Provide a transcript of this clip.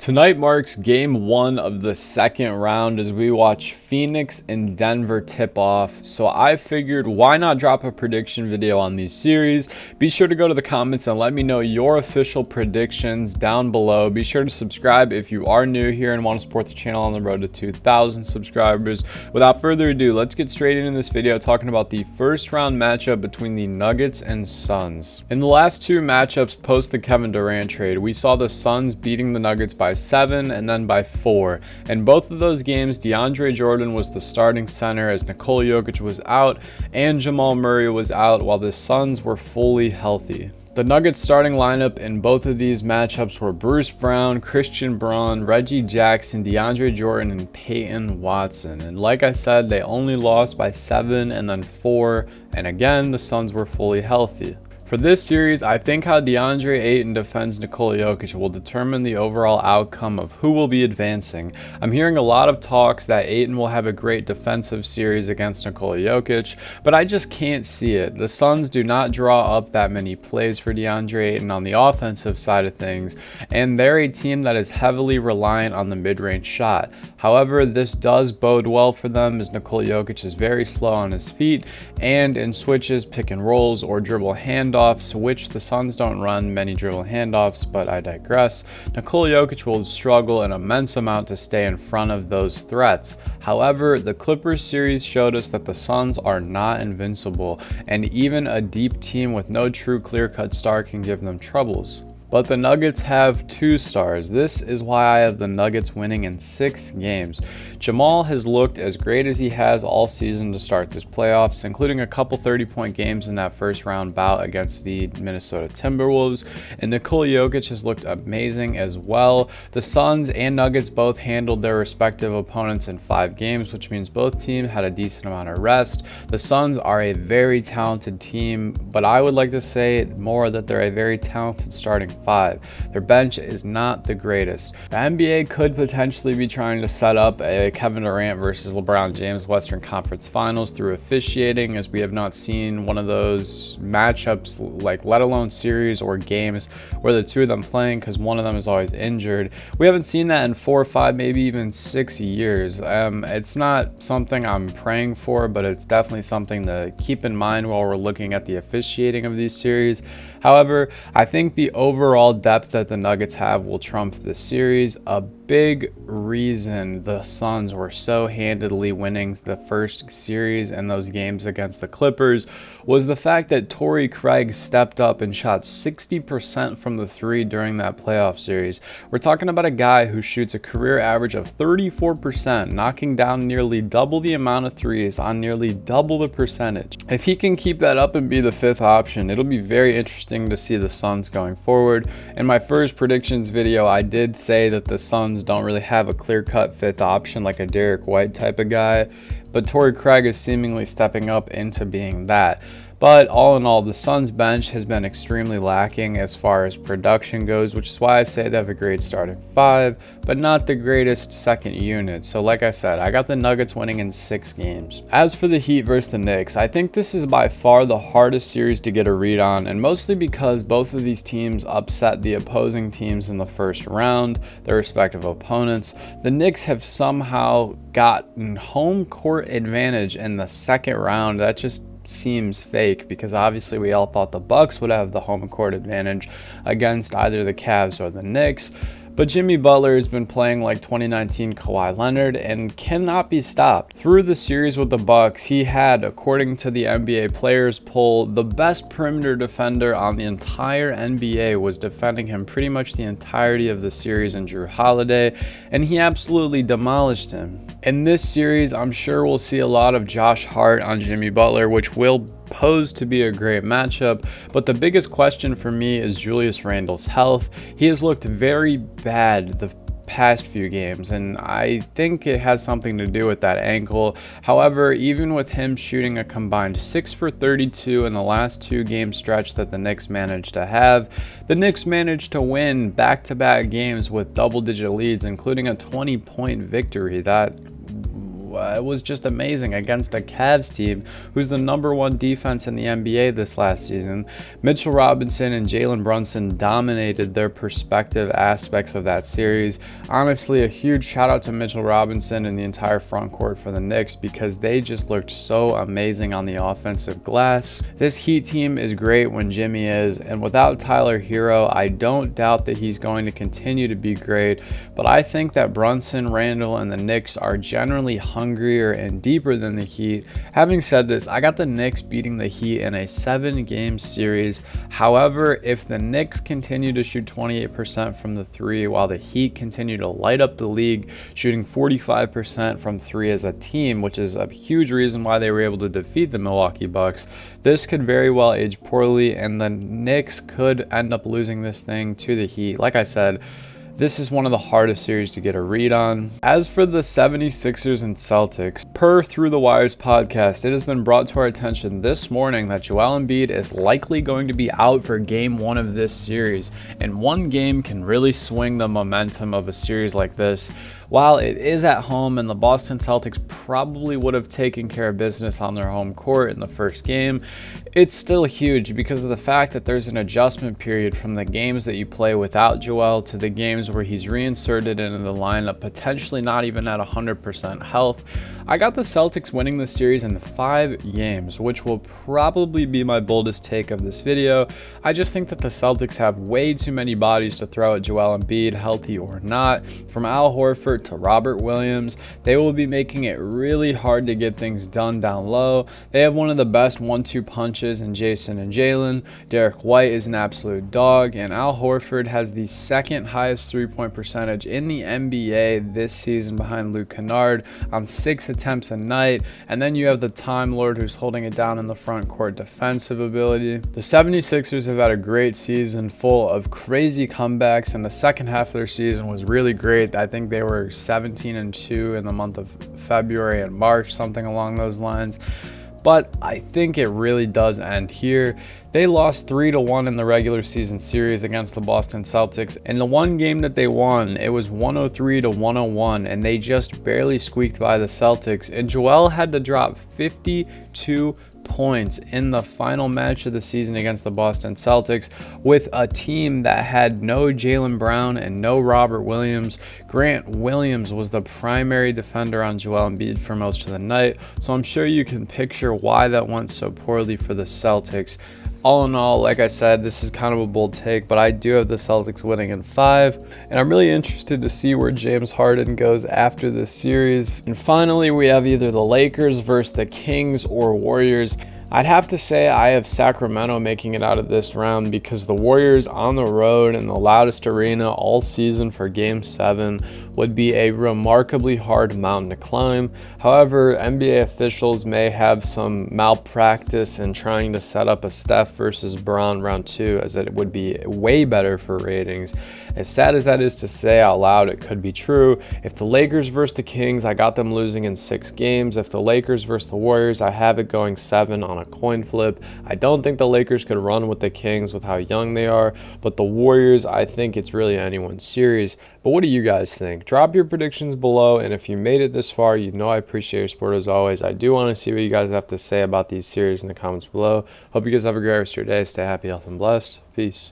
Tonight marks game one of the second round as we watch Phoenix and Denver tip off. So I figured why not drop a prediction video on these series. Be sure to go to the comments and let me know your official predictions down below. Be sure to subscribe if you are new here and want to support the channel on the road to 2,000 subscribers. Without further ado, let's get straight into this video talking about the first round matchup between the Nuggets and Suns. In the last two matchups post the Kevin Durant trade, we saw the Suns beating the Nuggets by 7 and then by 4. In both of those games, DeAndre Jordan was the starting center as Nikola Jokic was out and Jamal Murray was out while the Suns were fully healthy. The Nuggets starting lineup in both of these matchups were Bruce Brown, Christian Braun, Reggie Jackson, DeAndre Jordan, and Peyton Watson. And like I said, they only lost by 7 and then 4, and again, the Suns were fully healthy. For this series, I think how DeAndre Ayton defends Nikola Jokic will determine the overall outcome of who will be advancing. I'm hearing a lot of talks that Ayton will have a great defensive series against Nikola Jokic, but I just can't see it. The Suns do not draw up that many plays for DeAndre Ayton on the offensive side of things, and they're a team that is heavily reliant on the mid-range shot. However, this does bode well for them as Nikola Jokic is very slow on his feet and in switches, pick and rolls, or dribble handoffs, which the Suns don't run many dribble handoffs, but I digress. Nikola Jokic will struggle an immense amount to stay in front of those threats. However, the Clippers series showed us that the Suns are not invincible, and even a deep team with no true clear-cut star can give them troubles. But the Nuggets have 2 stars. This is why I have the Nuggets winning in 6 games. Jamal has looked as great as he has all season to start this playoffs, including a couple 30-point games in that first round bout against the Minnesota Timberwolves. And Nikola Jokic has looked amazing as well. The Suns and Nuggets both handled their respective opponents in 5 games, which means both teams had a decent amount of rest. The Suns are a very talented team, but I would like to say more that they're a very talented starting 5. Their bench is not the greatest. The NBA could potentially be trying to set up a Kevin Durant versus LeBron James Western Conference Finals through officiating, as we have not seen one of those matchups, like let alone series or games where the two of them playing, because one of them is always injured. We haven't seen that in 4 or 5, maybe even 6 years. It's not something I'm praying for, but it's definitely something to keep in mind while we're looking at the officiating of these series. However, I think the overall depth that the Nuggets have will trump the series. A big reason the Suns were so handedly winning the first series and those games against the Clippers was the fact that Torrey Craig stepped up and shot 60% from the 3 during that playoff series. We're talking about a guy who shoots a career average of 34%, knocking down nearly double the amount of threes on nearly double the percentage. If he can keep that up and be the 5th option, it'll be very interesting to see the Suns going forward. In my first predictions video, I did say that the Suns don't really have a clear-cut 5th option like a Derek White type of guy, but Torrey Craig is seemingly stepping up into being that. But all in all, the Suns bench has been extremely lacking as far as production goes, which is why I say they have a great starting 5, but not the greatest second unit. So like I said, I got the Nuggets winning in 6 games. As for the Heat versus the Knicks, I think this is by far the hardest series to get a read on, and mostly because both of these teams upset the opposing teams in the first round, their respective opponents. The Knicks have somehow gotten home court advantage in the second round. That just seems fake, because obviously we all thought the Bucks would have the home court advantage against either the Cavs or the Knicks. But Jimmy Butler has been playing like 2019 Kawhi Leonard and cannot be stopped. Through the series with the Bucks, he had, according to the NBA Players Poll, the best perimeter defender on the entire NBA was defending him pretty much the entirety of the series in Jrue Holiday, and he absolutely demolished him. In this series, I'm sure we'll see a lot of Josh Hart on Jimmy Butler, which will pose to be a great matchup, but the biggest question for me is Julius Randle's health. He has looked very bad the past few games, and I think it has something to do with that ankle. However, even with him shooting a combined 6 for 32 in the last 2 game stretch that the Knicks managed to have, the Knicks managed to win back-to-back games with double-digit leads, including a 20-point victory. That was just amazing against a Cavs team who's the #1 defense in the NBA this last season. Mitchell Robinson and Jalen Brunson dominated their respective aspects of that series. Honestly, a huge shout out to Mitchell Robinson and the entire front court for the Knicks because they just looked so amazing on the offensive glass. This Heat team is great when Jimmy is, and without Tyler Hero, I don't doubt that he's going to continue to be great, but I think that Brunson, Randall, and the Knicks are generally hungrier and deeper than the Heat. Having said this, I got the Knicks beating the Heat in a 7-game series. However, if the Knicks continue to shoot 28% from the three while the Heat continue to light up the league, shooting 45% from three as a team, which is a huge reason why they were able to defeat the Milwaukee Bucks, this could very well age poorly, and the Knicks could end up losing this thing to the Heat. Like I said, this is one of the hardest series to get a read on. As for the 76ers and Celtics, per Through the Wires podcast, it has been brought to our attention this morning that Joel Embiid is likely going to be out for game 1 of this series, and one game can really swing the momentum of a series like this. While it is at home and the Boston Celtics probably would have taken care of business on their home court in the first game, it's still huge because of the fact that there's an adjustment period from the games that you play without Joel to the games where he's reinserted into the lineup, potentially not even at 100% health. I got the Celtics winning this series in 5 games, which will probably be my boldest take of this video. I just think that the Celtics have way too many bodies to throw at Joel Embiid, healthy or not. From Al Horford to Robert Williams, they will be making it really hard to get things done down low. They have one of the best 1-2 punches in Jason and Jalen. Derek White is an absolute dog, and Al Horford has the 2nd highest 3-point percentage in the NBA this season behind Luke Kennard on 6 attempts a night. And then you have the Time Lord who's holding it down in the front court defensive ability. The 76ers have had a great season full of crazy comebacks, and the second half of their season was really great. I think they were 17-2 in the month of February and March, something along those lines. But I think it really does end here. They lost 3-1 in the regular season series against the Boston Celtics. In the one game that they won, it was 103-101, and they just barely squeaked by the Celtics. And Joel had to drop 52 points in the final match of the season against the Boston Celtics with a team that had no Jaylen Brown and no Robert Williams. Grant Williams was the primary defender on Joel Embiid for most of the night, so I'm sure you can picture why that went so poorly for the Celtics. All in all, like I said, this is kind of a bold take, but I do have the Celtics winning in 5, and I'm really interested to see where James Harden goes after this series. And finally, we have either the Lakers versus the Kings or Warriors. I'd have to say I have Sacramento making it out of this round because the Warriors on the road in the loudest arena all season for Game 7 would be a remarkably hard mountain to climb. However, NBA officials may have some malpractice in trying to set up a Steph versus Bron round 2, as it would be way better for ratings. As sad as that is to say out loud, it could be true. If the Lakers versus the Kings, I got them losing in 6 games. If the Lakers versus the Warriors, I have it going 7 on a coin flip. I don't think the Lakers could run with the Kings with how young they are, but the Warriors, I think it's really anyone's series. But what do you guys think? Drop your predictions below, and if you made it this far, you know I appreciate your support as always. I do want to see what you guys have to say about these series in the comments below. Hope you guys have a great rest of your day. Stay happy, healthy, and blessed. Peace.